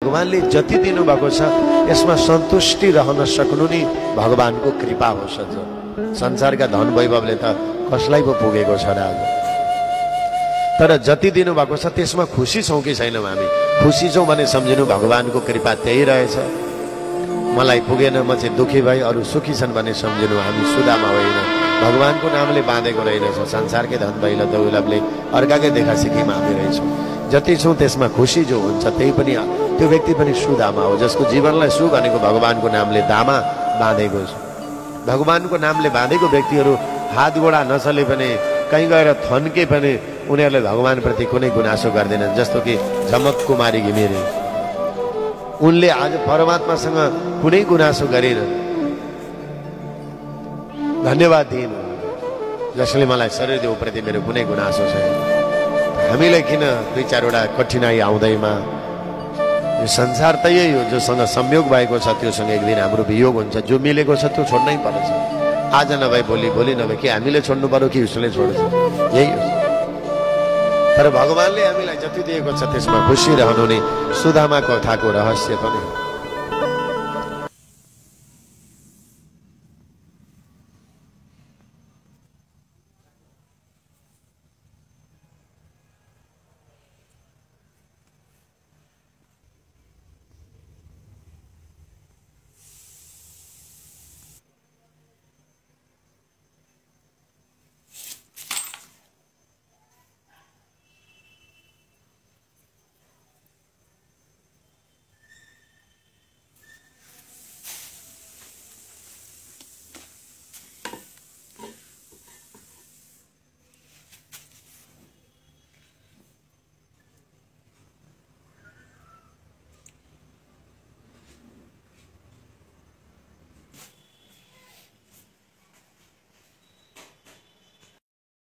भगवानले जति दिनुभएको छ यसमा सन्तुष्टि रहन सक्नु नि भगवानको कृपा हो। सज संसारका धन वैभवले त कसलाई पो पुगेको छ र आज। तर जति दिनुभएको छ त्यसमा खुसी छौँ कि छैनौँ हामी? खुसी छौँ भने सम्झिनु भगवानको कृपा त्यही रहेछ। मलाई पुगेन म चाहिँ दुखी भए, अरू सुखी छन् भने सम्झिनु हामी सुदामा होइन, भगवानको नामले बाँधेको रहेनछ। संसारकै धन दैलो दौलतले अर्काकै देखा सिखीमा हामी रहेछौँ। जति छौँ त्यसमा खुसी जो हुन्छ त्यही पनि त्यो व्यक्ति पनि सुदामा हो, जसको जीवनलाई सु भनेको भगवानको नामले दामा बाँधेको छ। भगवानको नामले बाँधेको व्यक्तिहरू हात गोडा नचले पनि कहीँ गएर थन्के पनि उनीहरूले भगवानप्रति कुनै गुनासो गर्दैनन्। जस्तो कि झमक कुमारी घिमिरे, उनले आज परमात्मासँग कुनै गुनासो गरेनन्, धन्यवाद दिइन् जसले मलाई शरीर देवप्रति मेरो कुनै गुनासो छैन। हामीलाई किन दुई चारवटा कठिनाई आउँदैमा? यो संसार त यही हो, जोसँग संयोग भएको छ त्योसँग एक दिन हाम्रो वियोग हुन्छ। जो मिलेको छ त्यो छोड्नै पर्छ। आज नभए भोलि, भोलि नभए कि हामीले छोड्नु पर्यो कि उसले छोड्छ, यही हो। तर भगवानले हामीलाई जति दिएको छ त्यसमा खुसी रहनु नै सुदामाको कथाको रहस्य पनि हो।